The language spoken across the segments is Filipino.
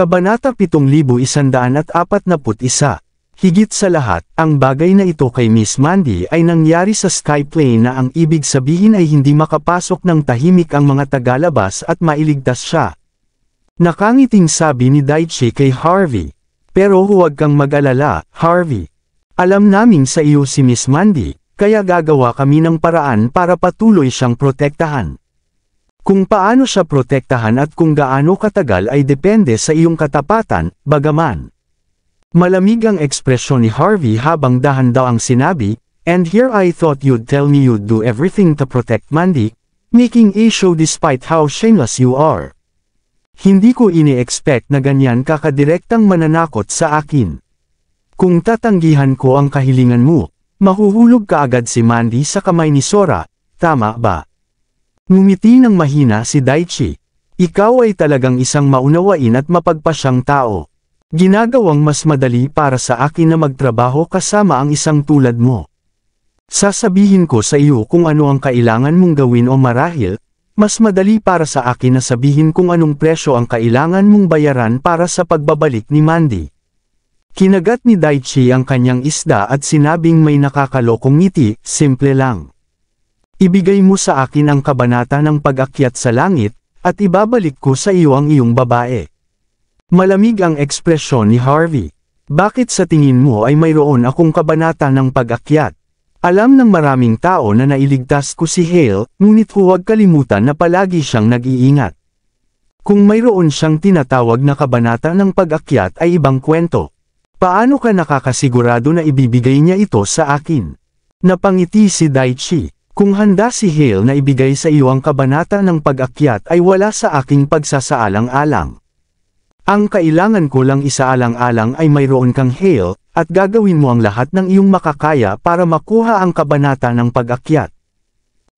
Kabanata 7141. Higit sa lahat, ang bagay na ito kay Miss Mandy ay nangyari sa Skyplane na ang ibig sabihin ay hindi makapasok ng tahimik ang mga tagalabas at mailigtas siya. Nakangiting sabi ni Daichi kay Harvey. Pero huwag kang mag-alala, Harvey. Alam naming sa iyo si Miss Mandy, kaya gagawa kami ng paraan para patuloy siyang protektahan. Kung paano siya protektahan at kung gaano katagal ay depende sa iyong katapatan, bagaman. Malamig ang ekspresyon ni Harvey habang dahan daw ang sinabi, "And here I thought you'd tell me you'd do everything to protect Mandy, making a show despite how shameless you are." Hindi ko ini-expect na ganyan kakadirektang mananakot sa akin. Kung tatanggihan ko ang kahilingan mo, mahuhulog kaagad si Mandy sa kamay ni Sora, tama ba? Ngumiti ng mahina si Daichi. Ikaw ay talagang isang maunawain at mapagpasyang tao. Ginagawang mas madali para sa akin na magtrabaho kasama ang isang tulad mo. Sasabihin ko sa iyo kung ano ang kailangan mong gawin o marahil, mas madali para sa akin na sabihin kung anong presyo ang kailangan mong bayaran para sa pagbabalik ni Mandy. Kinagat ni Daichi ang kanyang isda at sinabing may nakakalokong ngiti, simple lang. Ibigay mo sa akin ang kabanata ng pag-akyat sa langit, at ibabalik ko sa iyo ang iyong babae. Malamig ang ekspresyon ni Harvey. Bakit sa tingin mo ay mayroon akong kabanata ng pag-akyat? Alam ng maraming tao na nailigtas ko si Hale, ngunit huwag kalimutan na palagi siyang nag-iingat. Kung mayroon siyang tinatawag na kabanata ng pag-akyat ay ibang kwento. Paano ka nakakasigurado na ibibigay niya ito sa akin? Napangiti si Daichi. Kung handa si Hale na ibigay sa iyo ang kabanata ng pag-akyat ay wala sa aking pagsasaalang-alang. Ang kailangan ko lang isaalang-alang ay mayroon kang Hale, at gagawin mo ang lahat ng iyong makakaya para makuha ang kabanata ng pag-akyat.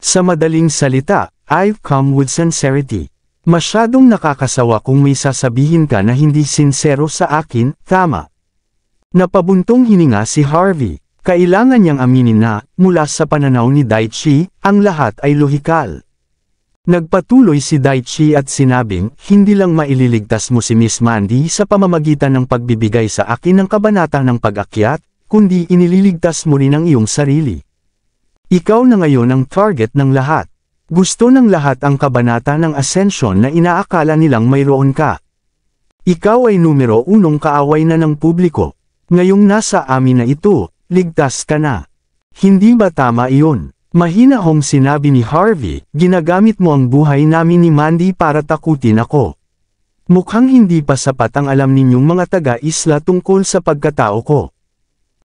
Sa madaling salita, I've come with sincerity. Masyadong nakakasawa kung may sasabihin ka na hindi sincero sa akin, tama. Napabuntong hininga si Harvey. Kailangan niyang aminin na, mula sa pananaw ni Daichi, ang lahat ay lohikal. Nagpatuloy si Daichi at sinabing, hindi lang maililigtas mo si Miss Mandy sa pamamagitan ng pagbibigay sa akin ng kabanata ng pag-akyat, kundi inililigtas mo rin ang iyong sarili. Ikaw na ngayon ang target ng lahat. Gusto ng lahat ang kabanata ng Ascension na inaakala nilang mayroon ka. Ikaw ay numero 1 kaaway na ng publiko. Ngayong nasa amin na ito, ligtas ka na. Hindi ba tama iyon? Mahinahong sinabi ni Harvey, ginagamit mo ang buhay namin ni Mandy para takutin ako. Mukhang hindi pa sapat ang alam ninyong mga taga-isla tungkol sa pagkatao ko.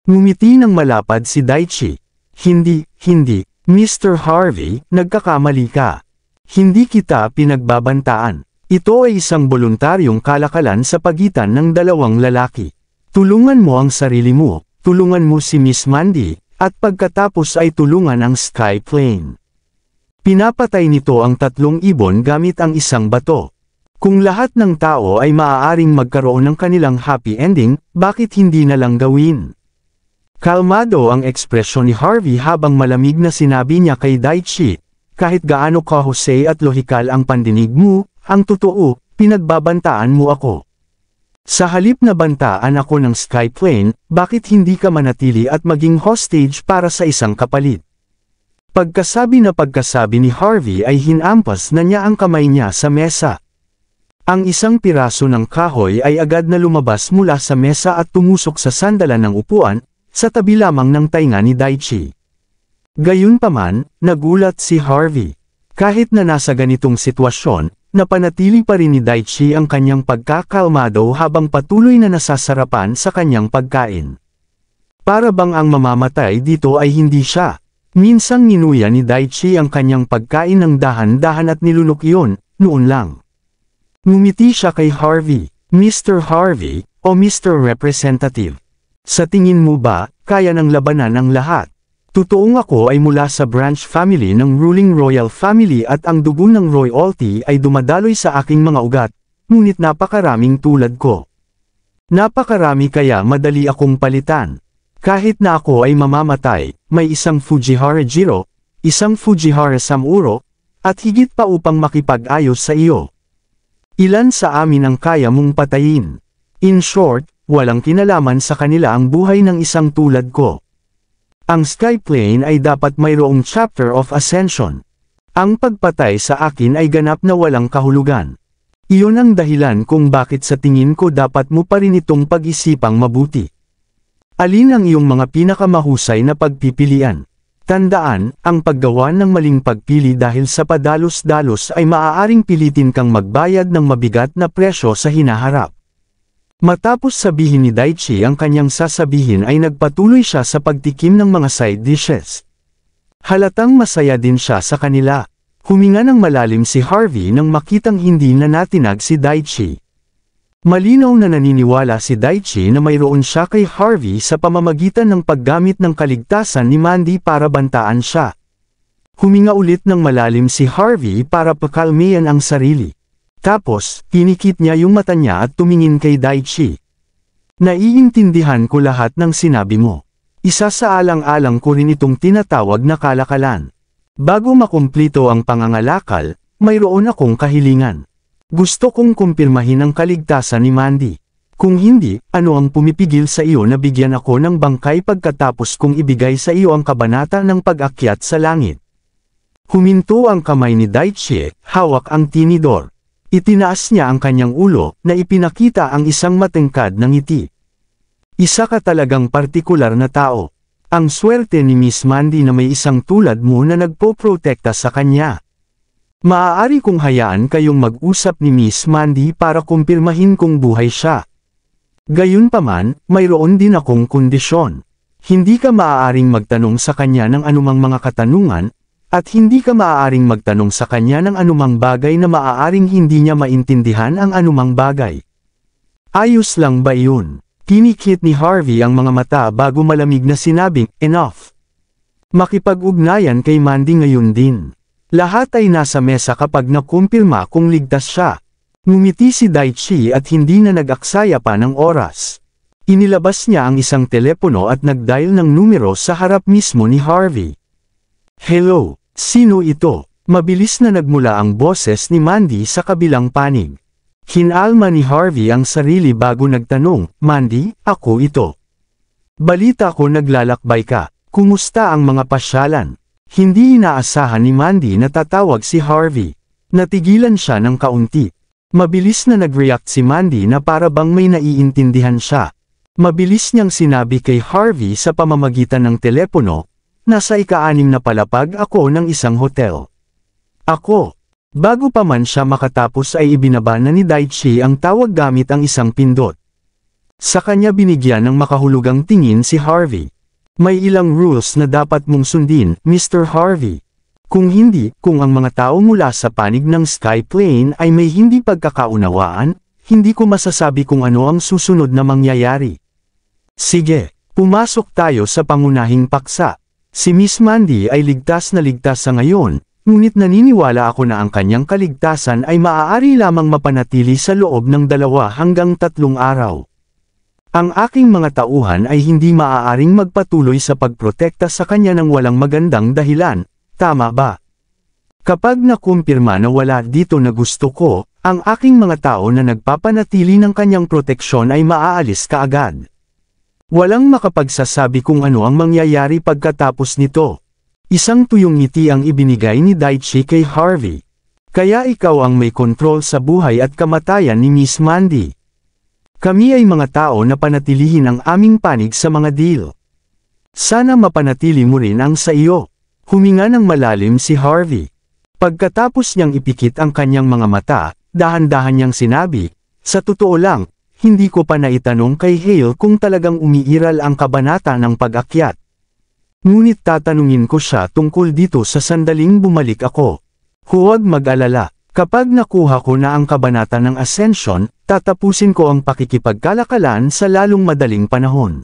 Ngumiti ng malapad si Daichi. Hindi, Mr. Harvey, nagkakamali ka. Hindi kita pinagbabantaan. Ito ay isang voluntaryong kalakalan sa pagitan ng dalawang lalaki. Tulungan mo ang sarili mo, tulungan mo si Miss Mandy, at pagkatapos ay tulungan ang Skyplane. Pinapatay nito ang 3 ibon gamit ang isang bato. Kung lahat ng tao ay maaaring magkaroon ng kanilang happy ending, bakit hindi na lang gawin? Kalmado ang ekspresyon ni Harvey habang malamig na sinabi niya kay Daichi, kahit gaano ka Jose at lohikal ang pandinig mo, ang totoo, pinagbabantaan mo ako. Sa halip na bantaan ako ng Skyplane, bakit hindi ka manatili at maging hostage para sa isang kapalit? Pagkasabi ni Harvey ay hinampas na niya ang kamay niya sa mesa. Ang isang piraso ng kahoy ay agad na lumabas mula sa mesa at tumusok sa sandalan ng upuan, sa tabi lamang ng tainga ni Daichi. Gayunpaman, nagulat si Harvey. Kahit na nasa ganitong sitwasyon, napanatili pa rin ni Daichi ang kanyang pagkakalmado habang patuloy na nasasarapan sa kanyang pagkain. Para bang ang mamamatay dito ay hindi siya. Minsang ninuya ni Daichi ang kanyang pagkain ng dahan-dahan at nilunok iyon, noon lang. Ngumiti siya kay Harvey, Mr. Harvey, o Mr. Representative. Sa tingin mo ba, kaya ng labanan ang lahat? Totoong ako ay mula sa branch family ng ruling royal family at ang dugo ng royalty ay dumadaloy sa aking mga ugat, ngunit napakaraming tulad ko. Napakarami kaya madali akong palitan. Kahit na ako ay mamamatay, may isang Fujihara Jiro, isang Fujihara Samuro, at higit pa upang makipag-ayos sa iyo. Ilan sa amin ang kaya mong patayin? In short, walang kinalaman sa kanila ang buhay ng isang tulad ko. Ang Skyplane ay dapat mayroong chapter of ascension. Ang pagpatay sa akin ay ganap na walang kahulugan. Iyon ang dahilan kung bakit sa tingin ko dapat mo pa rin itong pag-isipang mabuti. Alin ang iyong mga pinakamahusay na pagpipilian? Tandaan, ang paggawa ng maling pagpili dahil sa padalos-dalos ay maaaring pilitin kang magbayad ng mabigat na presyo sa hinaharap. Matapos sabihin ni Daichi ang kanyang sasabihin ay nagpatuloy siya sa pagtikim ng mga side dishes. Halatang masaya din siya sa kanila. Huminga ng malalim si Harvey nang makitang hindi na natinag si Daichi. Malinaw na naniniwala si Daichi na mayroon siya kay Harvey sa pamamagitan ng paggamit ng kaligtasan ni Mandy para bantaan siya. Huminga ulit ng malalim si Harvey para pakalmayan ang sarili. Tapos, pinikit niya yung mata niya at tumingin kay Daichi. Naiintindihan ko lahat ng sinabi mo. Isa sa alang-alang ko rin itong tinatawag na kalakalan. Bago makumplito ang pangangalakal, mayroon akong kahilingan. Gusto kong kumpirmahin ang kaligtasan ni Mandy. Kung hindi, ano ang pumipigil sa iyo na bigyan ako ng bangkay pagkatapos kong ibigay sa iyo ang kabanata ng pag-akyat sa langit? Huminto ang kamay ni Daichi, hawak ang tinidor. Itinaas niya ang kanyang ulo, na ipinakita ang isang matengkad na ngiti. Isa ka talagang partikular na tao. Ang swerte ni Miss Mandy na may isang tulad mo na nagpoprotekta sa kanya. Maaari kong hayaan kayong mag-usap ni Miss Mandy para kumpirmahin kung buhay siya. Gayunpaman, mayroon din akong kondisyon. Hindi ka maaaring magtanong sa kanya ng anumang mga katanungan, at hindi ka maaaring magtanong sa kanya ng anumang bagay na maaaring hindi niya maintindihan ang anumang bagay. Ayos lang ba yun? Pinikit ni Harvey ang mga mata bago malamig na sinabing, enough. Makipag-ugnayan kay Mandy ngayon din. Lahat ay nasa mesa kapag nakumpirma kung ligtas siya. Ngumiti si Daichi at hindi na nag-aksaya pa ng oras. Inilabas niya ang isang telepono at nag-dial ng numero sa harap mismo ni Harvey. Hello, sino ito? Mabilis na nagmula ang boses ni Mandy sa kabilang panig. Hinalma ni Harvey ang sarili bago nagtanong, Mandy, ako ito. Balita ko naglalakbay ka, kumusta ang mga pasyalan? Hindi inaasahan ni Mandy na tatawag si Harvey. Natigilan siya ng kaunti. Mabilis na nag-react si Mandy na para bang may naiintindihan siya. Mabilis niyang sinabi kay Harvey sa pamamagitan ng telepono, nasa ika-6 na palapag ako ng isang hotel. Ako. Bago pa man siya makatapos ay ibinaba na ni Daichi ang tawag gamit ang isang pindot. Sa kanya binigyan ng makahulugang tingin si Harvey. May ilang rules na dapat mong sundin, Mr. Harvey. Kung hindi, kung ang mga tao mula sa panig ng Skyplane ay may hindi pagkakaunawaan, hindi ko masasabi kung ano ang susunod na mangyayari. Sige, pumasok tayo sa pangunahing paksa. Si Miss Mandy ay ligtas na ligtas sa ngayon, ngunit naniniwala ako na ang kanyang kaligtasan ay maaari lamang mapanatili sa loob ng 2 hanggang 3 araw. Ang aking mga tauhan ay hindi maaaring magpatuloy sa pagprotekta sa kanya ng walang magandang dahilan, tama ba? Kapag nakumpirma na wala dito na gusto ko, ang aking mga tao na nagpapanatili ng kanyang proteksyon ay maaalis kaagad. Walang makapagsasabi kung ano ang mangyayari pagkatapos nito. Isang tuyong ngiti ang ibinigay ni Daichi kay Harvey. Kaya ikaw ang may kontrol sa buhay at kamatayan ni Miss Mandy. Kami ay mga tao na panatilihin ang aming panig sa mga deal. Sana mapanatili mo rin ang sa iyo. Huminga ng malalim si Harvey. Pagkatapos niyang ipikit ang kanyang mga mata, dahan-dahan niyang sinabi, sa totoo lang, hindi ko pa naitanong kay Hale kung talagang umiiral ang kabanata ng pag-akyat. Ngunit tatanungin ko siya tungkol dito sa sandaling bumalik ako. Huwag mag-alala, kapag nakuha ko na ang kabanata ng Ascension, tatapusin ko ang pakikipagkalakalan sa lalong madaling panahon.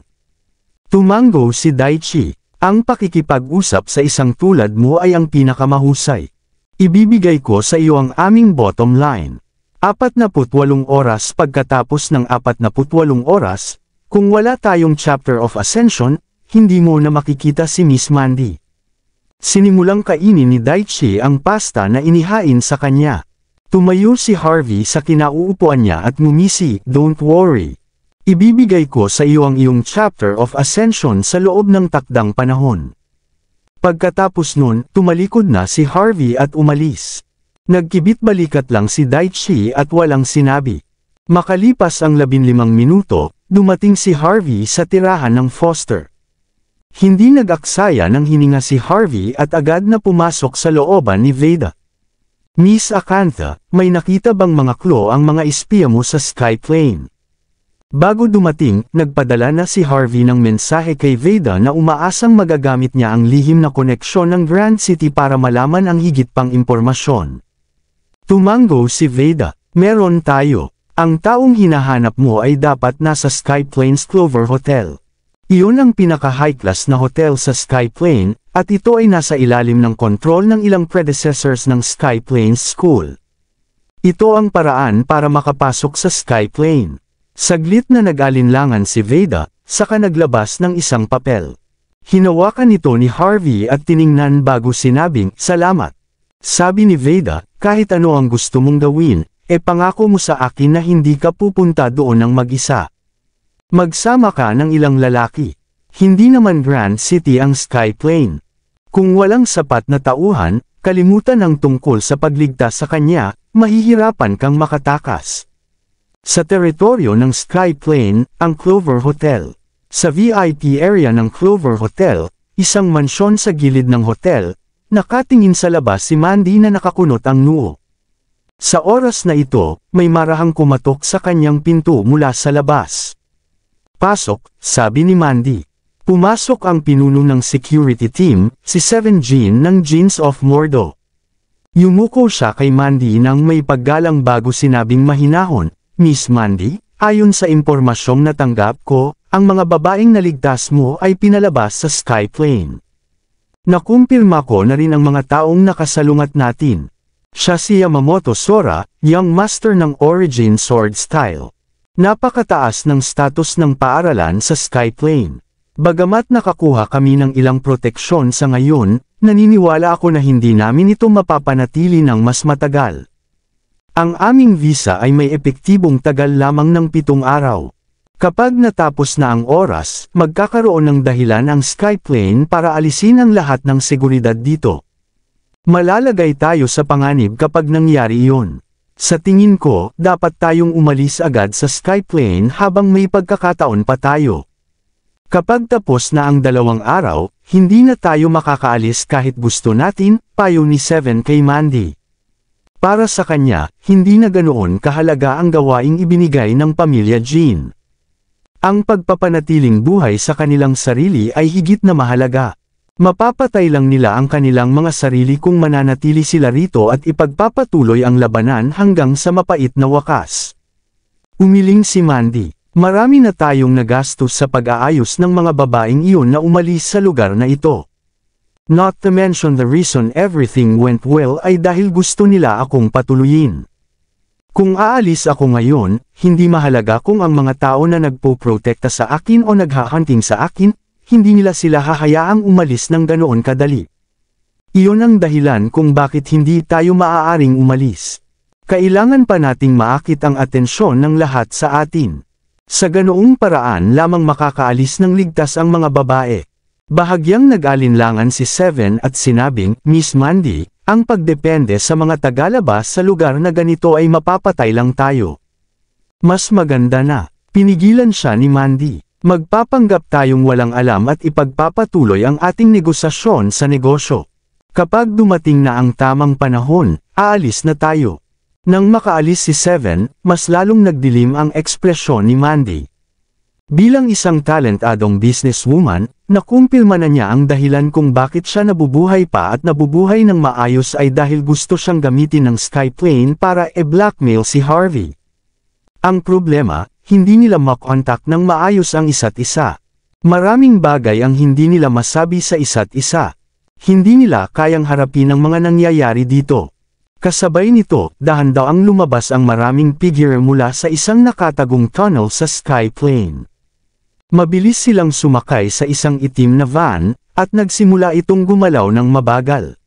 Tumango si Daichi, ang pakikipag-usap sa isang tulad mo ay ang pinakamahusay. Ibibigay ko sa iyo ang aming bottom line. 48 oras pagkatapos ng 48 oras, kung wala tayong Chapter of Ascension, hindi mo na makikita si Miss Mandy. Sinimulang kainin ni Daichi ang pasta na inihain sa kanya. Tumayo si Harvey sa kinauupuan niya at ngumisi, "Don't worry. Ibibigay ko sa iyo ang iyong chapter of ascension sa loob ng takdang panahon." Pagkatapos nun, tumalikod na si Harvey at umalis. Nagkibit-balikat lang si Daichi at walang sinabi. Makalipas ang 15 minuto, dumating si Harvey sa tirahan ng Foster. Hindi nag-aksaya ng hininga si Harvey at agad na pumasok sa looban ni Veda. "Miss Acantha, may nakita bang mga clue ang mga espiya mo sa Skyplane?" Bago dumating, nagpadala na si Harvey ng mensahe kay Veda na umaasang magagamit niya ang lihim na koneksyon ng Grand City para malaman ang higit pang impormasyon. Tumango si Veda, "Meron tayo. Ang taong hinahanap mo ay dapat nasa Skyplane's Clover Hotel. Iyon ang pinaka-high class na hotel sa Skyplane, at ito ay nasa ilalim ng kontrol ng ilang predecessors ng Skyplane's School. Ito ang paraan para makapasok sa Skyplane." Saglit na nag-alinlangan si Veda, saka naglabas ng isang papel. Hinawakan ito ni Harvey at tiningnan bago sinabing, "Salamat." Sabi ni Veda, "Kahit ano ang gusto mong gawin, pangako mo sa akin na hindi ka pupunta doon ng mag-isa. Magsama ka ng ilang lalaki. Hindi naman Grand City ang Skyplane. Kung walang sapat na tauhan, kalimutan ang tungkol sa pagligtas sa kanya, mahihirapan kang makatakas." Sa teritoryo ng Skyplane, ang Clover Hotel. Sa VIP area ng Clover Hotel, isang mansyon sa gilid ng hotel, nakatingin sa labas si Mandy na nakakunot ang noo. Sa oras na ito, may marahang kumatok sa kanyang pinto mula sa labas. "Pasok," sabi ni Mandy. Pumasok ang pinuno ng security team, si Seven Jean ng Jeans of Mordo. Yumuko siya kay Mandy nang may paggalang bago sinabing mahinahon, "Miss Mandy, ayon sa impormasyong natanggap ko, ang mga babaeng naligtas mo ay pinalabas sa Skyplane. Nakumpirma ko na rin ang mga taong nakasalungat natin. Siya si Yamamoto Sora, young master ng Origin Sword Style. Napakataas ng status ng paaralan sa Skyplane. Bagamat nakakuha kami ng ilang proteksyon sa ngayon, naniniwala ako na hindi namin ito mapapanatili ng mas matagal. Ang aming visa ay may epektibong tagal lamang ng 7 araw. Kapag natapos na ang oras, magkakaroon ng dahilan ang Skyplane para alisin ang lahat ng seguridad dito. Malalagay tayo sa panganib kapag nangyari iyon. Sa tingin ko, dapat tayong umalis agad sa Skyplane habang may pagkakataon pa tayo. Kapag tapos na ang 2 araw, hindi na tayo makakaalis kahit gusto natin," payo ni Seven kay Mandy. Para sa kanya, hindi na ganoon kahalaga ang gawaing ibinigay ng pamilya Jean. Ang pagpapanatiling buhay sa kanilang sarili ay higit na mahalaga. Mapapatay lang nila ang kanilang mga sarili kung mananatili sila rito at ipagpapatuloy ang labanan hanggang sa mapait na wakas. Umiling si Mandy. "Marami na tayong nagastos sa pag-aayos ng mga babaeng iyon na umalis sa lugar na ito. Not to mention the reason everything went well ay dahil gusto nila akong patuluyin. Kung aalis ako ngayon, hindi mahalaga kung ang mga tao na nagpo-protekta sa akin o naghahunting sa akin, hindi nila sila hahayaang umalis ng ganoon kadali. Iyon ang dahilan kung bakit hindi tayo maaaring umalis. Kailangan pa nating maakit ang atensyon ng lahat sa atin. Sa ganoong paraan lamang makakaalis ng ligtas ang mga babae." Bahagyang nag-alinlangan si Seven at sinabing, "Miss Mandy, ang pagdepende sa mga tagalabas sa lugar na ganito ay mapapatay lang tayo. Mas maganda na." Pinigilan siya ni Mandy. "Magpapanggap tayong walang alam at ipagpapatuloy ang ating negosasyon sa negosyo. Kapag dumating na ang tamang panahon, aalis na tayo." Nang makaalis si Seven, mas lalong nagdilim ang ekspresyon ni Mandy. Bilang isang talentadong businesswoman, nakumpirma na niya ang dahilan kung bakit siya nabubuhay pa at nabubuhay ng maayos ay dahil gusto siyang gamitin ng Skyplane para e-blackmail si Harvey. Ang problema, hindi nila makontak ng maayos ang isa't isa. Maraming bagay ang hindi nila masabi sa isa't isa. Hindi nila kayang harapin ang mga nangyayari dito. Kasabay nito, dahan-daw ang lumabas ang maraming figure mula sa isang nakatagong tunnel sa Skyplane. Mabilis silang sumakay sa isang itim na van, at nagsimula itong gumalaw ng mabagal.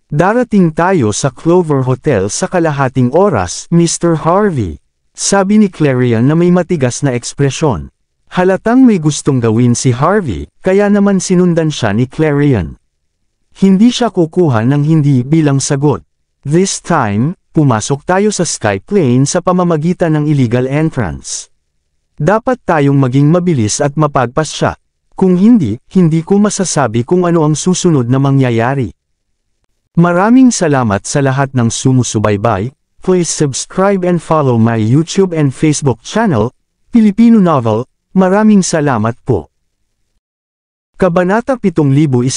Darating tayo sa Clover Hotel sa kalahating oras, Mr. Harvey. Sabi ni Clarion na may matigas na ekspresyon. Halatang may gustong gawin si Harvey, kaya naman sinundan siya ni Clarion. Hindi siya kukuha ng hindi bilang sagot. This time, pumasok tayo sa Skyplane sa pamamagitan ng illegal entrance. Dapat tayong maging mabilis at mapagpas siya. Kung hindi, hindi ko masasabi kung ano ang susunod na mangyayari. Maraming salamat sa lahat ng sumusubaybay. Please subscribe and follow my YouTube and Facebook channel, Filipino Novel. Maraming salamat po. Kabanata 7145.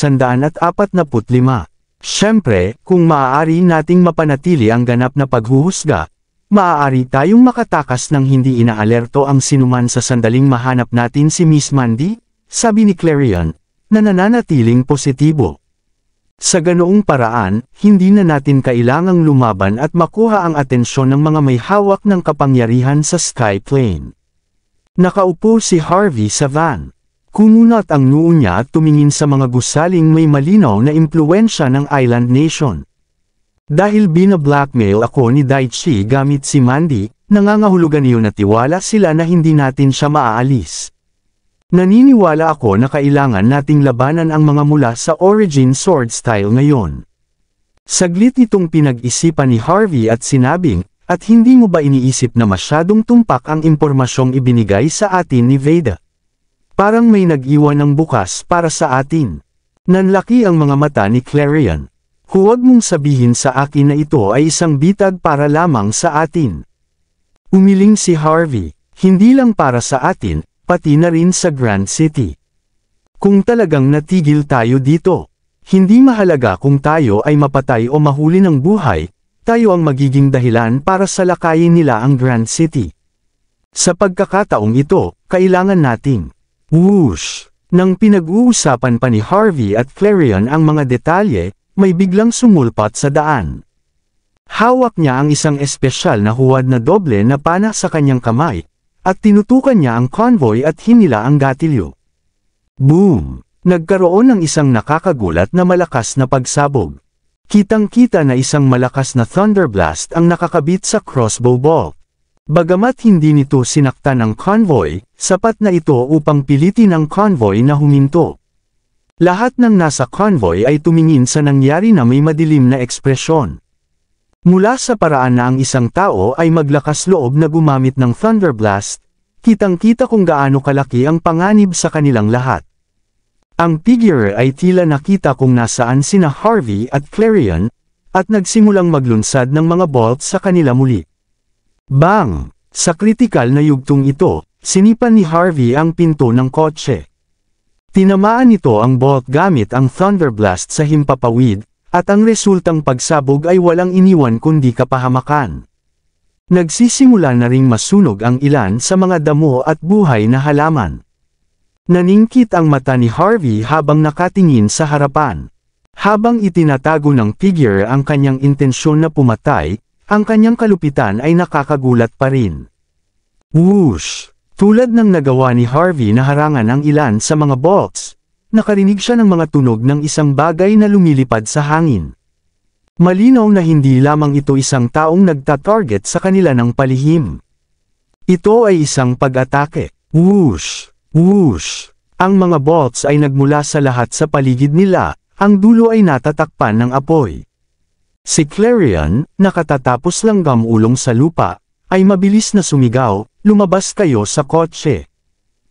Siyempre, kung maaari nating mapanatili ang ganap na paghuhusga, maaari tayong makatakas ng hindi inaalerto ang sinuman sa sandaling mahanap natin si Miss Mandy, sabi ni Clarion, na nananatiling positibo. Sa ganoong paraan, hindi na natin kailangang lumaban at makuha ang atensyon ng mga may hawak ng kapangyarihan sa Skyplane. Nakaupo si Harvey sa van. Kumunat ang noo niya at tumingin sa mga gusaling may malinaw na impluwensya ng Island Nation. Dahil bina-blackmail ako ni Daichi gamit si Mandy, nangangahulugan iyon na tiwala sila na hindi natin siya maaalis. Naniniwala ako na kailangan nating labanan ang mga mula sa Origin Sword Style ngayon. Saglit itong pinag-isipan ni Harvey at sinabing, at hindi mo ba iniisip na masyadong tumpak ang impormasyong ibinigay sa atin ni Veda? Parang may nag-iwan ng bukas para sa atin. Nanlaki ang mga mata ni Clarion. Huwag mong sabihin sa akin na ito ay isang bitag para lamang sa atin. Umiling si Harvey, hindi lang para sa atin, pati na rin sa Grand City. Kung talagang natigil tayo dito, hindi mahalaga kung tayo ay mapatay o mahuli ng buhay, tayo ang magiging dahilan para salakayin nila ang Grand City. Sa pagkakataong ito, kailangan nating whoosh. Nang pinag-uusapan pa ni Harvey at Clarion ang mga detalye, may biglang sumulpat sa daan. Hawak niya ang isang espesyal na huwad na doble na pana sa kanyang kamay, at tinutukan niya ang convoy at hinila ang gatilyo. Boom! Nagkaroon ng isang nakakagulat na malakas na pagsabog. Kitang-kita na isang malakas na thunderblast ang nakakabit sa crossbow bolt. Bagamat hindi nito sinaktan ang convoy, sapat na ito upang pilitin ang convoy na huminto. Lahat ng nasa convoy ay tumingin sa nangyari na may madilim na ekspresyon. Mula sa paraan na ang isang tao ay maglakas loob na gumamit ng thunderblast, kitang-kita kung gaano kalaki ang panganib sa kanilang lahat. Ang figure ay tila nakita kung nasaan sina Harvey at Clarion, at nagsimulang maglunsad ng mga bolt sa kanila muli. Bang! Sa kritikal na yugtong ito, sinipan ni Harvey ang pinto ng kotse. Tinamaan nito ang bolt gamit ang thunderblast sa himpapawid, at ang resultang pagsabog ay walang iniwan kundi kapahamakan. Nagsisimula na ring masunog ang ilan sa mga damo at buhay na halaman. Naningkit ang mata ni Harvey habang nakatingin sa harapan. Habang itinatago ng figure ang kanyang intensyon na pumatay, ang kanyang kalupitan ay nakakagulat pa rin. Whoosh! Tulad ng nagawa ni Harvey na harangan ang ilan sa mga bolts, nakarinig siya ng mga tunog ng isang bagay na lumilipad sa hangin. Malinaw na hindi lamang ito isang taong nagtatarget sa kanila ng palihim. Ito ay isang pag-atake. Whoosh! Whoosh! Ang mga bolts ay nagmula sa lahat sa paligid nila, ang dulo ay natatakpan ng apoy. Si Clarion, nakatatapos lang gamulong sa lupa, ay mabilis na sumigaw, lumabas kayo sa kotse.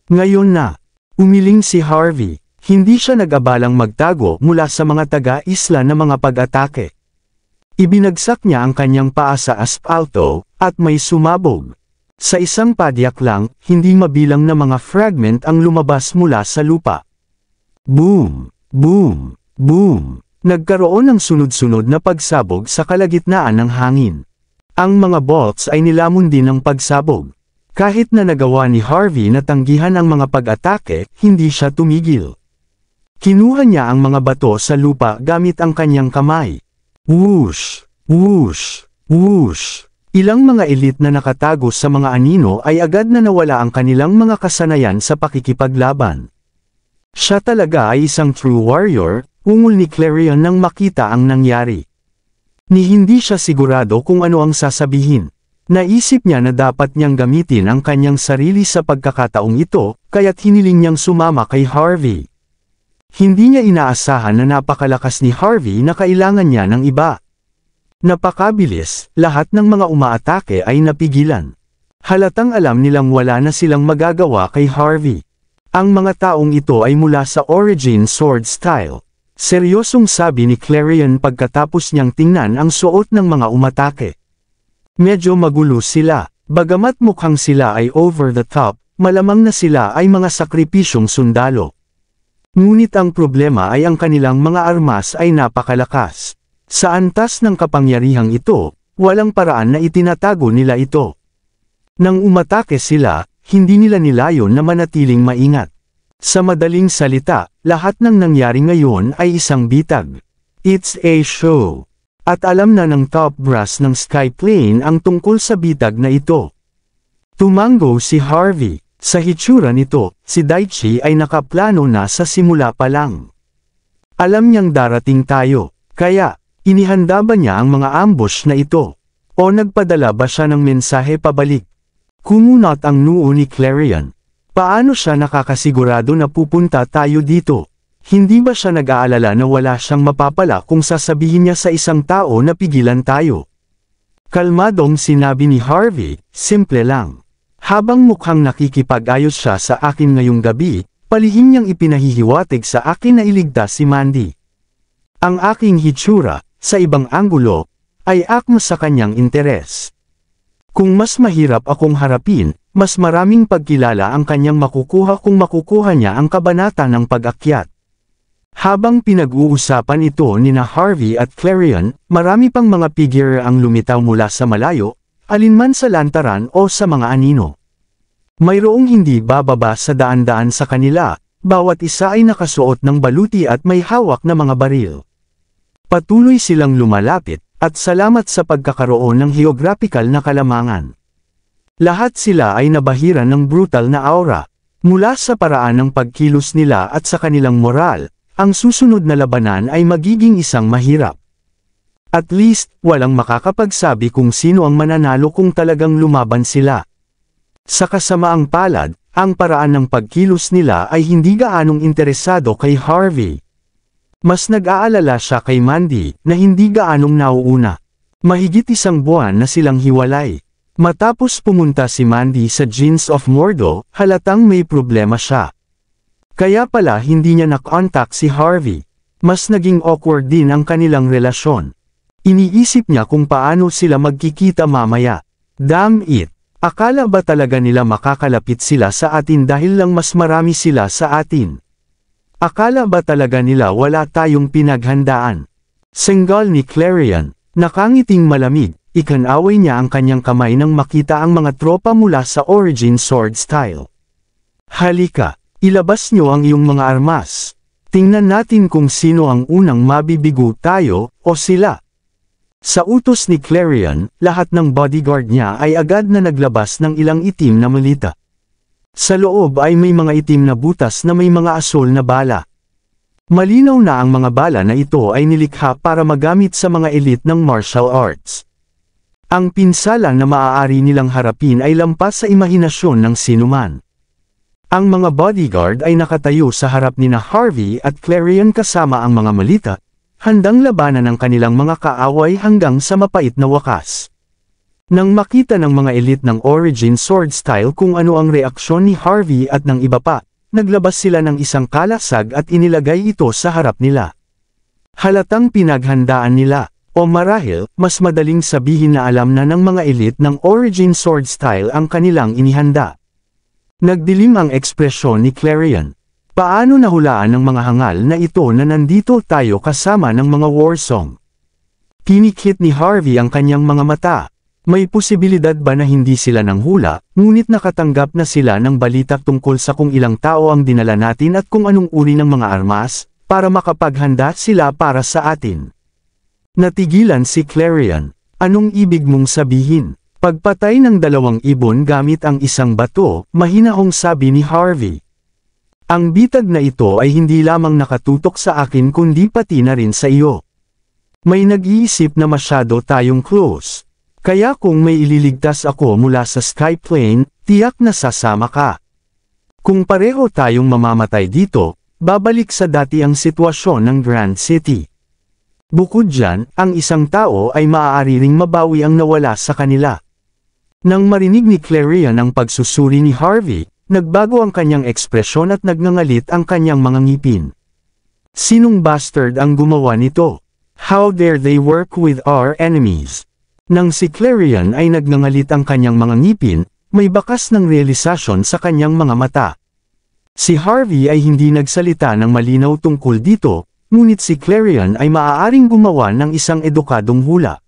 Ngayon na, umiling si Harvey, hindi siya nag-abalang magtago mula sa mga taga-isla na mga pag-atake. Ibinagsak niya ang kanyang paa sa aspalto, at may sumabog. Sa isang padyak lang, hindi mabilang na mga fragment ang lumabas mula sa lupa. Boom! Boom! Boom! Nagkaroon ng sunod-sunod na pagsabog sa kalagitnaan ng hangin. Ang mga bolts ay nilamon din ng pagsabog. Kahit na nagawa ni Harvey na tanggihan ang mga pag-atake, hindi siya tumigil. Kinuha niya ang mga bato sa lupa gamit ang kanyang kamay. Whoosh! Whoosh! Whoosh! Ilang mga elite na nakatago sa mga anino ay agad na nawala ang kanilang mga kasanayan sa pakikipaglaban. Siya talaga ay isang true warrior, ungol ni Clarion nang makita ang nangyari. Ni hindi siya sigurado kung ano ang sasabihin. Naisip niya na dapat niyang gamitin ang kanyang sarili sa pagkakataong ito, kaya't hiniling niyang sumama kay Harvey. Hindi niya inaasahan na napakalakas ni Harvey na kailangan niya ng iba. Napakabilis, lahat ng mga umaatake ay napigilan. Halatang alam nilang wala na silang magagawa kay Harvey. Ang mga taong ito ay mula sa Origin Sword Style. Seryosong sabi ni Clarion pagkatapos niyang tingnan ang suot ng mga umatake. Medyo magulo sila, bagamat mukhang sila ay over the top, malamang na sila ay mga sakripisyong sundalo. Ngunit ang problema ay ang kanilang mga armas ay napakalakas. Sa antas ng kapangyarihang ito, walang paraan na itinatago nila ito. Nang umatake sila, hindi nila nilayon na manatiling maingat. Sa madaling salita, lahat ng nangyari ngayon ay isang bitag. It's a show. At alam na ng top brass ng Skyplane ang tungkol sa bitag na ito. Tumango si Harvey. Sa hitsura nito, si Daichi ay nakaplano na sa simula pa lang. Alam niyang darating tayo, kaya, inihanda ba niya ang mga ambush na ito? O nagpadala ba siya ng mensahe pabalik? Kumunot ang noo ni Clarion. Paano siya nakakasigurado na pupunta tayo dito? Hindi ba siya nag-aalala na wala siyang mapapala kung sasabihin niya sa isang tao na pigilan tayo? Kalmadong sinabi ni Harvey, simple lang. Habang mukhang nakikipag-ayos siya sa akin ngayong gabi, palihim niyang ipinahihiwatig sa akin na iligtas si Mandy. Ang aking hitsura, sa ibang anggulo, ay akma sa kanyang interes. Kung mas mahirap akong harapin, mas maraming pagkilala ang kanyang makukuha kung makukuha niya ang kabanata ng pag-akyat. Habang pinag-uusapan ito nina Harvey at Clarion, marami pang mga figure ang lumitaw mula sa malayo, alinman sa lantaran o sa mga anino. Mayroong hindi bababa sa daan-daan sa kanila, bawat isa ay nakasuot ng baluti at may hawak na mga baril. Patuloy silang lumalapit, at salamat sa pagkakaroon ng geographical na kalamangan. Lahat sila ay nabahiran ng brutal na aura, mula sa paraan ng pagkilos nila at sa kanilang moral. Ang susunod na labanan ay magiging isang mahirap. At least, walang makakapagsabi kung sino ang mananalo kung talagang lumaban sila. Sa kasamaang palad, ang paraan ng pagkilos nila ay hindi gaanong interesado kay Harvey. Mas nag-aalala siya kay Mandy, na hindi gaanong nauuna. Mahigit isang buwan na silang hiwalay. Matapos pumunta si Mandy sa Jeans of Mordo, halatang may problema siya. Kaya pala hindi niya na-contact si Harvey. Mas naging awkward din ang kanilang relasyon. Iniisip niya kung paano sila magkikita mamaya. Damn it! Akala ba talaga nila makakalapit sila sa atin dahil lang mas marami sila sa atin? Akala ba talaga nila wala tayong pinaghandaan? Senggal ni Clarion, nakangiting malamig, ikanaway niya ang kanyang kamay nang makita ang mga tropa mula sa Origin Sword Style. Halika! Ilabas niyo ang iyong mga armas. Tingnan natin kung sino ang unang mabibigo tayo, o sila. Sa utos ni Clarion, lahat ng bodyguard niya ay agad na naglabas ng ilang itim na malita. Sa loob ay may mga itim na butas na may mga asol na bala. Malinaw na ang mga bala na ito ay nilikha para magamit sa mga elite ng martial arts. Ang pinsala na maaari nilang harapin ay lampas sa imahinasyon ng sinuman. Ang mga bodyguard ay nakatayo sa harap nina Harvey at Clarion kasama ang mga malita, handang labanan ang kanilang mga kaaway hanggang sa mapait na wakas. Nang makita ng mga elite ng Origin Sword Style kung ano ang reaksyon ni Harvey at ng iba pa, naglabas sila ng isang kalasag at inilagay ito sa harap nila. Halatang pinaghandaan nila, o marahil, mas madaling sabihin na alam na ng mga elite ng Origin Sword Style ang kanilang inihanda. Nagdilim ang ekspresyon ni Clarion. Paano nahulaan ng mga hangal na ito na nandito tayo kasama ng mga warsong? Pinikit ni Harvey ang kanyang mga mata. May posibilidad ba na hindi sila nanghula, ngunit nakatanggap na sila ng balita tungkol sa kung ilang tao ang dinala natin at kung anong uri ng mga armas, para makapaghanda sila para sa atin? Natigilan si Clarion. Anong ibig mong sabihin? Pagpatay ng 2 ibon gamit ang isang bato, mahinahong sabi ni Harvey. Ang bitag na ito ay hindi lamang nakatutok sa akin kundi pati na rin sa iyo. May nag-iisip na masyado tayong close. Kaya kung may ililigtas ako mula sa Skyplane, tiyak na sasama ka. Kung pareho tayong mamamatay dito, babalik sa dati ang sitwasyon ng Grand City. Bukod dyan, ang isang tao ay maaari ring mabawi ang nawala sa kanila. Nang marinig ni Clarion ang pagsusuri ni Harvey, nagbago ang kanyang ekspresyon at nagngangalit ang kanyang mga ngipin. Sinong bastard ang gumawa nito? How dare they work with our enemies? Nang si Clarion ay nagngangalit ang kanyang mga ngipin, may bakas ng realisasyon sa kanyang mga mata. Si Harvey ay hindi nagsalita ng malinaw tungkol dito, ngunit si Clarion ay maaaring gumawa ng isang edukadong hula.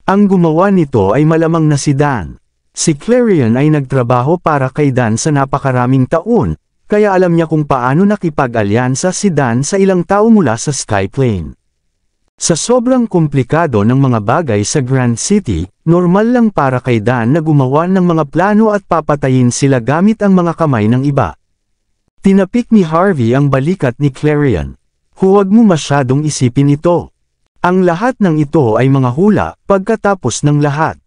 Ang gumawa nito ay malamang na si Dan. Si Clarion ay nagtrabaho para kay Dan sa napakaraming taon, kaya alam niya kung paano nakipag-alyansa si Dan sa ilang tao mula sa Skyplane. Sa sobrang komplikado ng mga bagay sa Grand City, normal lang para kay Dan na gumawa ng mga plano at papatayin sila gamit ang mga kamay ng iba. Tinapik ni Harvey ang balikat ni Clarion. Huwag mo masyadong isipin ito. Ang lahat ng ito ay mga hula, pagkatapos ng lahat.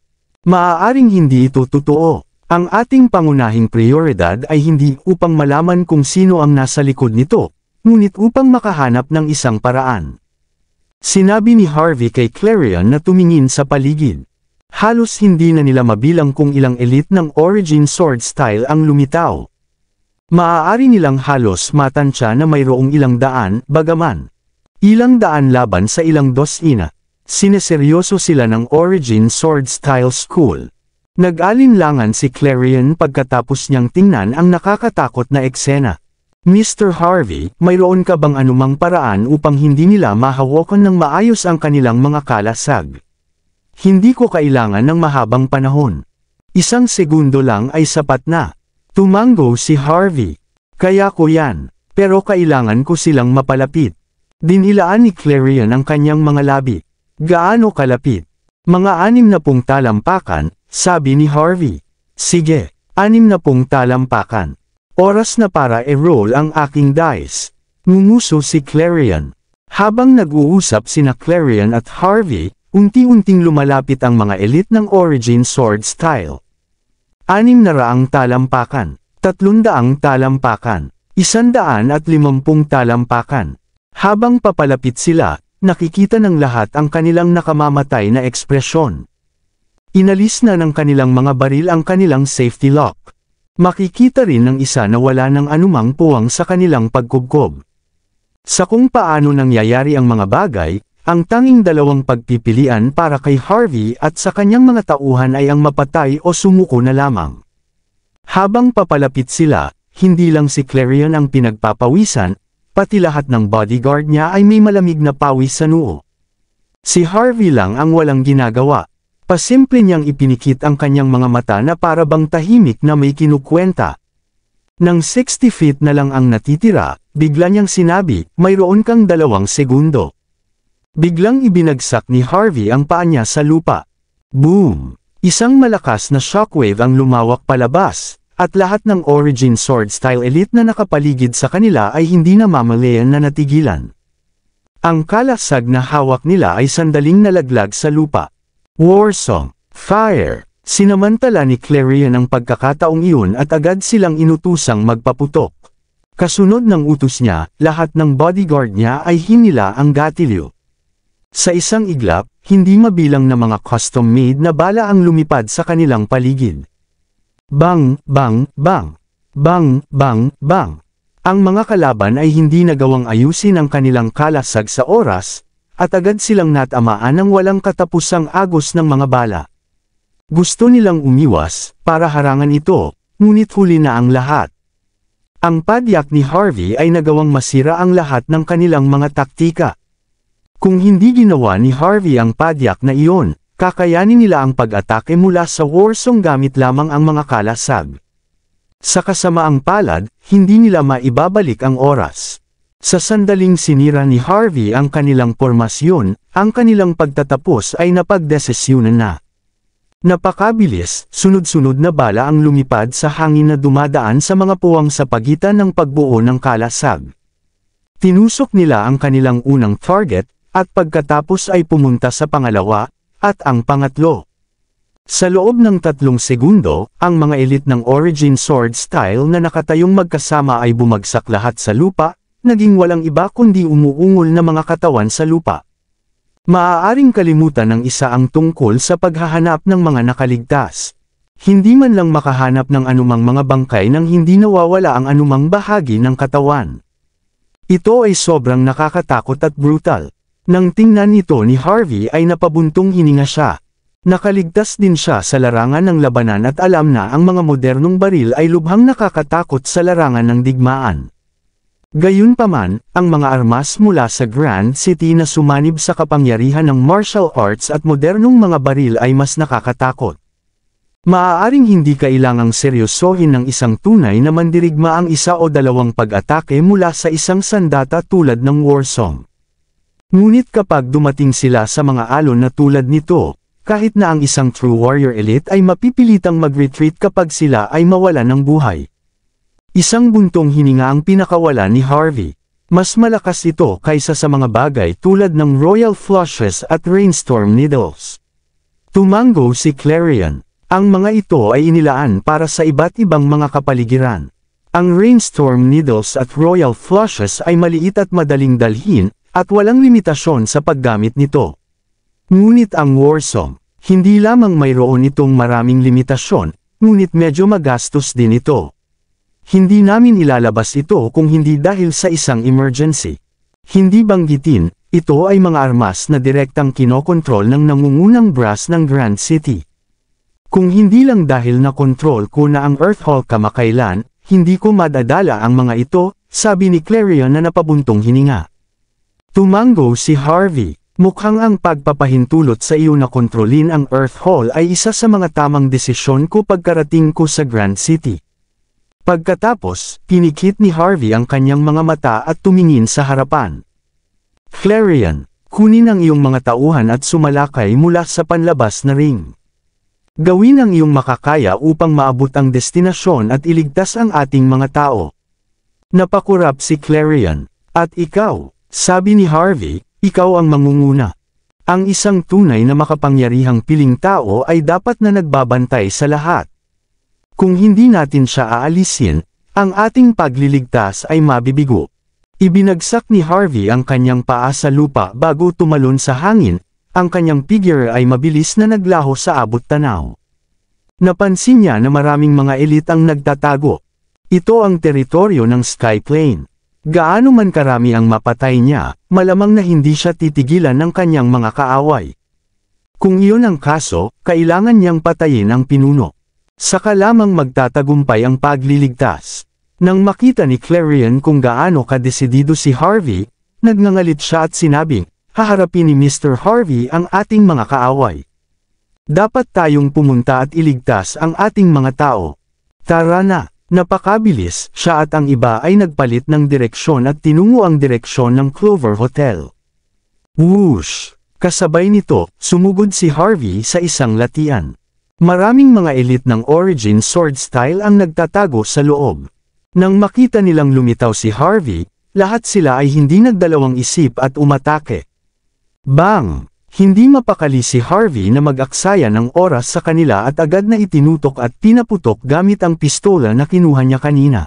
Maaaring hindi ito totoo. Ang ating pangunahing prioridad ay hindi upang malaman kung sino ang nasa likod nito, ngunit upang makahanap ng isang paraan. Sinabi ni Harvey kay Clarion na tumingin sa paligid. Halos hindi na nila mabilang kung ilang elite ng Origin Sword Style ang lumitaw. Maaari nilang halos matansya na mayroong ilang daan, bagaman ilang daan laban sa ilang dosina. Sineseryoso sila ng Origin Sword Style School. Nag-alinlangan si Clarion pagkatapos niyang tingnan ang nakakatakot na eksena. Mr. Harvey, mayroon ka bang anumang paraan upang hindi nila mahawakan ng maayos ang kanilang mga kalasag? Hindi ko kailangan ng mahabang panahon. 1 segundo lang ay sapat na. Tumango si Harvey. Kaya ko yan, pero kailangan ko silang mapalapit. Dinilaan ni Clarion ang kanyang mga labi. Gaano kalapit? Mga 60 talampakan, sabi ni Harvey. Sige, 60 talampakan. Oras na para i-roll ang aking dice. Ngumuso si Clarion. Habang nag-uusap sina Clarion at Harvey, unti-unting lumalapit ang mga elite ng Origin Sword Style. 600 talampakan, 300 talampakan, 150 talampakan. Habang papalapit sila, nakikita ng lahat ang kanilang nakamamatay na ekspresyon. Inalis na ng kanilang mga baril ang kanilang safety lock. Makikita rin ng isa na wala ng anumang puwang sa kanilang pagkubkob. Sa kung paano nangyayari ang mga bagay, ang tanging dalawang pagpipilian para kay Harvey at sa kanyang mga tauhan ay ang mapatay o sumuko na lamang. Habang papalapit sila, hindi lang si Clarion ang pinagpapawisan, pati lahat ng bodyguard niya ay may malamig na pawis sa noo. Si Harvey lang ang walang ginagawa. Pasimple niyang ipinikit ang kanyang mga mata na para bang tahimik na may kinukwenta. Nang 60 feet na lang ang natitira, bigla niyang sinabi, mayroon kang 2 segundo. Biglang ibinagsak ni Harvey ang paa niya sa lupa. Boom! Isang malakas na shockwave ang lumawak palabas, at lahat ng Origin Sword Style elite na nakapaligid sa kanila ay hindi na mamalayan na natigilan. Ang kalasag na hawak nila ay sandaling nalaglag sa lupa. Warsong! Fire! Sinamantala ni Clarion ang pagkakataong iyon at agad silang inutusang magpaputok. Kasunod ng utos niya, lahat ng bodyguard niya ay hinila ang gatilyo. Sa isang iglap, hindi mabilang na mga custom-made na bala ang lumipad sa kanilang paligid. Bang, bang, bang! Bang, bang, bang! Ang mga kalaban ay hindi nagawang ayusin ang kanilang kalasag sa oras, at agad silang natamaan ng walang katapusang agos ng mga bala. Gusto nilang umiwas, para harangan ito, ngunit huli na ang lahat. Ang padyak ni Harvey ay nagawang masira ang lahat ng kanilang mga taktika. Kung hindi ginawa ni Harvey ang padyak na iyon, kakayanin nila ang pag-atake mula sa Warsong gamit lamang ang mga kalasag. Sa kasamaang palad, hindi nila maibabalik ang oras. Sa sandaling sinira ni Harvey ang kanilang pormasyon, ang kanilang pagtatapos ay napagdesisyonan na. Napakabilis, sunod-sunod na bala ang lumipad sa hangin na dumadaan sa mga puwang sa pagitan ng pagbuo ng kalasag. Tinusok nila ang kanilang unang target, at pagkatapos ay pumunta sa pangalawa, at ang pangatlo. Sa loob ng 3 segundo, ang mga elite ng Origin Sword Style na nakatayong magkasama ay bumagsak lahat sa lupa, naging walang iba kundi umuungol na mga katawan sa lupa. Maaaring kalimutan ng isa ang tungkol sa paghahanap ng mga nakaligtas. Hindi man lang makahanap ng anumang mga bangkay nang hindi nawawala ang anumang bahagi ng katawan. Ito ay sobrang nakakatakot at brutal. Nang tingnan ito ni Harvey ay napabuntong hininga siya. Nakaligtas din siya sa larangan ng labanan at alam na ang mga modernong baril ay lubhang nakakatakot sa larangan ng digmaan. Gayunpaman, ang mga armas mula sa Grand City na sumanib sa kapangyarihan ng martial arts at modernong mga baril ay mas nakakatakot. Maaaring hindi kailangang seryosohin ng isang tunay na mandirigma ang isa o dalawang pag-atake mula sa isang sandata tulad ng Warsong. Ngunit kapag dumating sila sa mga alon na tulad nito, kahit na ang isang true warrior elite ay mapipilitang mag-retreat kapag sila ay mawala ng buhay. Isang buntong hininga ang pinakawala ni Harvey. Mas malakas ito kaysa sa mga bagay tulad ng Royal Flushes at Rainstorm Needles. Tumango si Clarion. Ang mga ito ay inilaan para sa iba't ibang mga kapaligiran. Ang Rainstorm Needles at Royal Flushes ay maliit at madaling dalhin, at walang limitasyon sa paggamit nito. Ngunit ang Warsong, hindi lamang mayroon itong maraming limitasyon, ngunit medyo magastos din ito. Hindi namin ilalabas ito kung hindi dahil sa isang emergency. Hindi banggitin, ito ay mga armas na direktang kinokontrol ng nangungunang brass ng Grand City. Kung hindi lang dahil na kontrol ko na ang Earthhall kamakailan, hindi ko madadala ang mga ito, sabi ni Clarion na napabuntong hininga. Tumango si Harvey. Mukhang ang pagpapahintulot sa iyo na kontrolin ang Earthhall ay isa sa mga tamang desisyon ko pagkarating ko sa Grand City. Pagkatapos, pinikit ni Harvey ang kanyang mga mata at tumingin sa harapan. Clarion, kunin ang iyong mga tauhan at sumalakay mula sa panlabas na ring. Gawin ang iyong makakaya upang maabot ang destinasyon at iligtas ang ating mga tao. Napakurap si Clarion. At ikaw, sabi ni Harvey, ikaw ang mangunguna. Ang isang tunay na makapangyarihang piling tao ay dapat na nagbabantay sa lahat. Kung hindi natin siya aalisin, ang ating pagliligtas ay mabibigo. Ibinagsak ni Harvey ang kanyang paa sa lupa bago tumalon sa hangin, ang kanyang figure ay mabilis na naglaho sa abot tanaw. Napansin niya na maraming mga elite ang nagtatago. Ito ang teritoryo ng Skyplane. Gaano man karami ang mapatay niya, malamang na hindi siya titigilan ng kanyang mga kaaway. Kung iyon ang kaso, kailangan niyang patayin ang pinuno. Saka lamang magtatagumpay ang pagliligtas. Nang makita ni Clarion kung gaano kadesidido si Harvey, nagngangalit siya at sinabing, haharapin ni Mr. Harvey ang ating mga kaaway. Dapat tayong pumunta at iligtas ang ating mga tao. Tara na, napakabilis, siya at ang iba ay nagpalit ng direksyon at tinungo ang direksyon ng Clover Hotel. Whoosh! Kasabay nito, sumugod si Harvey sa isang latian. Maraming mga elite ng Origin Sword Style ang nagtatago sa loob. Nang makita nilang lumitaw si Harvey, lahat sila ay hindi nagdalawang isip at umatake. Bang! Hindi mapakali si Harvey na mag-aksaya ng oras sa kanila at agad na itinutok at pinaputok gamit ang pistola na kinuha niya kanina.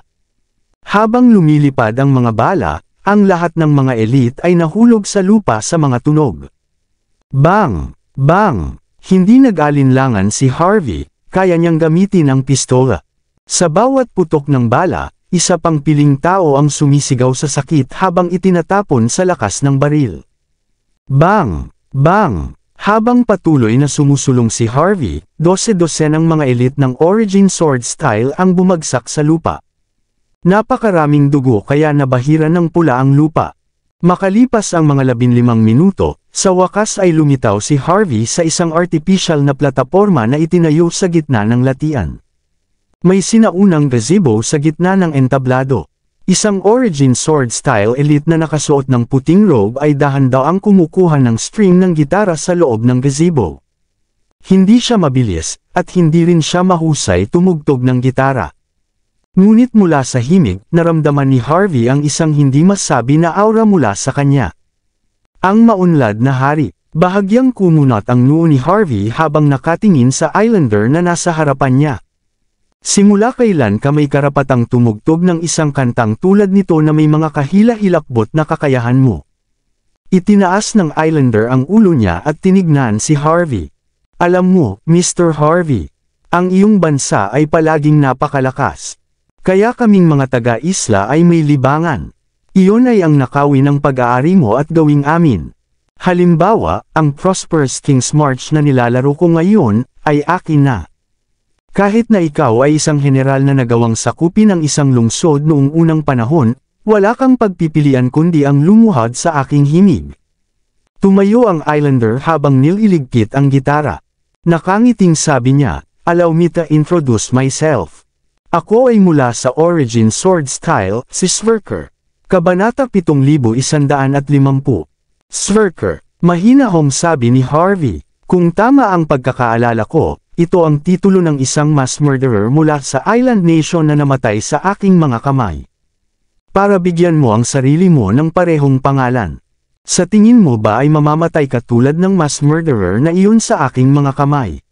Habang lumilipad ang mga bala, ang lahat ng mga elite ay nahulog sa lupa sa mga tunog. Bang! Bang! Hindi nag-alinlangan si Harvey, kaya niyang gamitin ang pistola. Sa bawat putok ng bala, isa pang piling tao ang sumisigaw sa sakit habang itinatapon sa lakas ng baril. Bang! Bang! Habang patuloy na sumusulong si Harvey, 12-12 ng mga elite ng Origin Sword Style ang bumagsak sa lupa. Napakaraming dugo kaya nabahira ng pula ang lupa. Makalipas ang mga 15 minuto, sa wakas ay lumitaw si Harvey sa isang artificial na plataporma na itinayo sa gitna ng latian. May sinaunang gazebo sa gitna ng entablado. Isang Origin Sword Style elite na nakasuot ng puting robe ay dahan-daang kumukuha ng string ng gitara sa loob ng gazebo. Hindi siya mabilis, at hindi rin siya mahusay tumugtog ng gitara. Ngunit mula sa himig, naramdaman ni Harvey ang isang hindi masabi na aura mula sa kanya. Ang maunlad na hari. Bahagyang kumunat ang noo ni Harvey habang nakatingin sa Islander na nasa harapan niya. Simula kailan ka may karapatang tumugtog ng isang kantang tulad nito na may mga kahila-hilakbot na kakayahan mo? Itinaas ng Islander ang ulo niya at tinignan si Harvey. Alam mo, Mr. Harvey, ang iyong bansa ay palaging napakalakas. Kaya kaming mga taga-isla ay may libangan. Iyon ay ang nakawin ng pag-aari mo at gawing amin. Halimbawa, ang Prosperous King's March na nilalaro ko ngayon, ay akin na. Kahit na ikaw ay isang general na nagawang sakupin ang isang lungsod noong unang panahon, wala kang pagpipilian kundi ang lumuhad sa aking himig. Tumayo ang Islander habang nililigpit ang gitara. Nakangiting sabi niya, allow me to introduce myself. Ako ay mula sa Origin Sword Style, si Sverker. Kabanata 7150. Sverker, mahinahong sabi ni Harvey. Kung tama ang pagkakaalala ko, ito ang titulo ng isang mass murderer mula sa Island Nation na namatay sa aking mga kamay. Para bigyan mo ang sarili mo ng parehong pangalan. Sa tingin mo ba ay mamamatay ka tulad ng mass murderer na iyon sa aking mga kamay?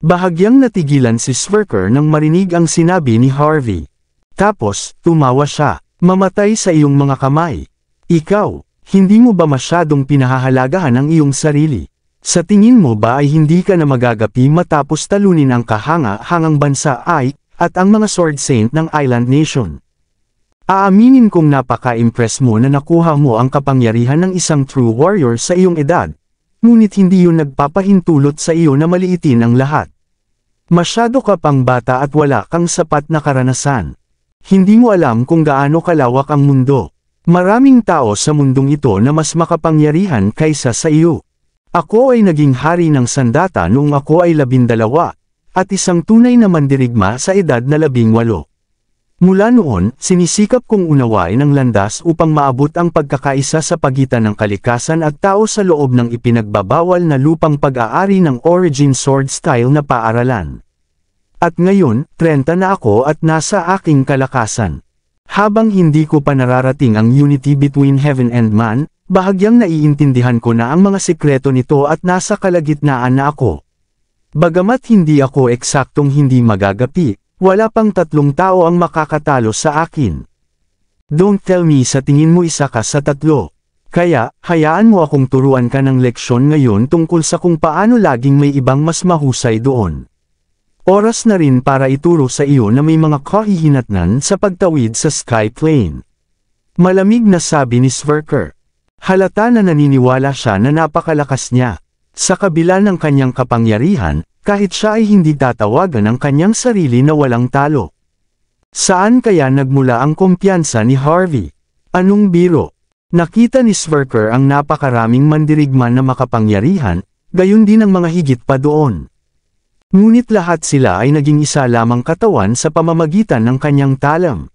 Bahagyang natigilan si Sverker nang marinig ang sinabi ni Harvey. Tapos, tumawa siya. Mamatay sa iyong mga kamay. Ikaw, hindi mo ba masyadong pinahahalagahan ang iyong sarili? Sa tingin mo ba ay hindi ka na magagapi matapos talunin ang kahanga-hangang bansa ay, at ang mga Sword Saint ng Island Nation? Aaminin kong napaka-impress mo na nakuha mo ang kapangyarihan ng isang true warrior sa iyong edad, ngunit hindi yun nagpapahintulot sa iyo na maliitin ang lahat. Masyado ka pang bata at wala kang sapat na karanasan. Hindi mo alam kung gaano kalawak ang mundo. Maraming tao sa mundong ito na mas makapangyarihan kaysa sa iyo. Ako ay naging hari ng sandata noong ako ay 12, at isang tunay na mandirigma sa edad na 18. Mula noon, sinisikap kong unawain ang landas upang maabot ang pagkakaisa sa pagitan ng kalikasan at tao sa loob ng ipinagbabawal na lupang pag-aari ng Origin Sword Style na paaralan. At ngayon, 30 na ako at nasa aking kalakasan. Habang hindi ko pa nararating ang unity between heaven and man, bahagyang naiintindihan ko na ang mga sikreto nito at nasa kalagitnaan na ako. Bagamat hindi ako eksaktong hindi magagapi, wala pang 3 tao ang makakatalo sa akin. Don't tell me sa tingin mo isa ka sa 3. Kaya, hayaan mo akong turuan ka ng leksyon ngayon tungkol sa kung paano laging may ibang mas mahusay doon. Oras na rin para ituro sa iyo na may mga kahihinatnan sa pagtawid sa Sky Plane. Malamig na sabi ni Sverker. Halata na naniniwala siya na napakalakas niya. Sa kabila ng kanyang kapangyarihan, kahit siya ay hindi tatawagan ang kanyang sarili na walang talo. Saan kaya nagmula ang kumpiyansa ni Harvey? Anong biro? Nakita ni Sverker ang napakaraming mandirigma na makapangyarihan, gayon din ang mga higit pa doon. Ngunit lahat sila ay naging isa lamang katawan sa pamamagitan ng kanyang talam.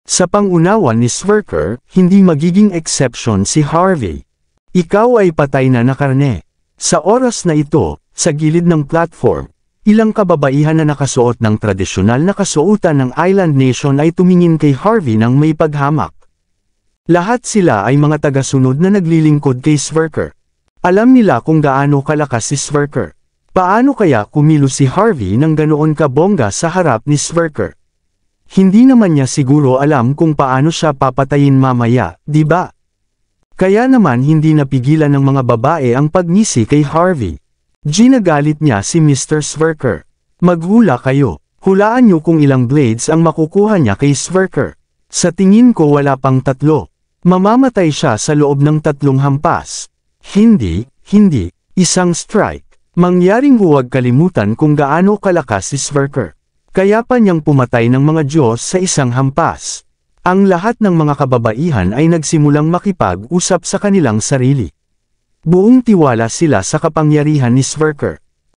Sa pangunawa ni Sverker, hindi magiging exception si Harvey. Ikaw ay patay na karne. Sa oras na ito, sa gilid ng platform, ilang kababaihan na nakasuot ng tradisyonal na kasuotan ng Island Nation ay tumingin kay Harvey nang may paghamak. Lahat sila ay mga tagasunod na naglilingkod kay Sverker. Alam nila kung gaano kalakas si Sverker. Paano kaya kumilos si Harvey nang ganoon kabongga sa harap ni Sverker? Hindi naman niya siguro alam kung paano siya papatayin mamaya, di ba? Kaya naman hindi napigilan ng mga babae ang pagngisi kay Harvey. Ginagalit niya si Mr. Sverker. Maghula kayo. Hulaan niyo kung ilang blades ang makukuha niya kay Sverker. Sa tingin ko wala pang 3. Mamamatay siya sa loob ng 3 hampas. Hindi. Isang strike. Mangyaring huwag kalimutan kung gaano kalakas si Sverker. Kaya pa niyang pumatay ng mga Diyos sa isang hampas. Ang lahat ng mga kababaihan ay nagsimulang makipag-usap sa kanilang sarili. Buong tiwala sila sa kapangyarihan ni Sverker.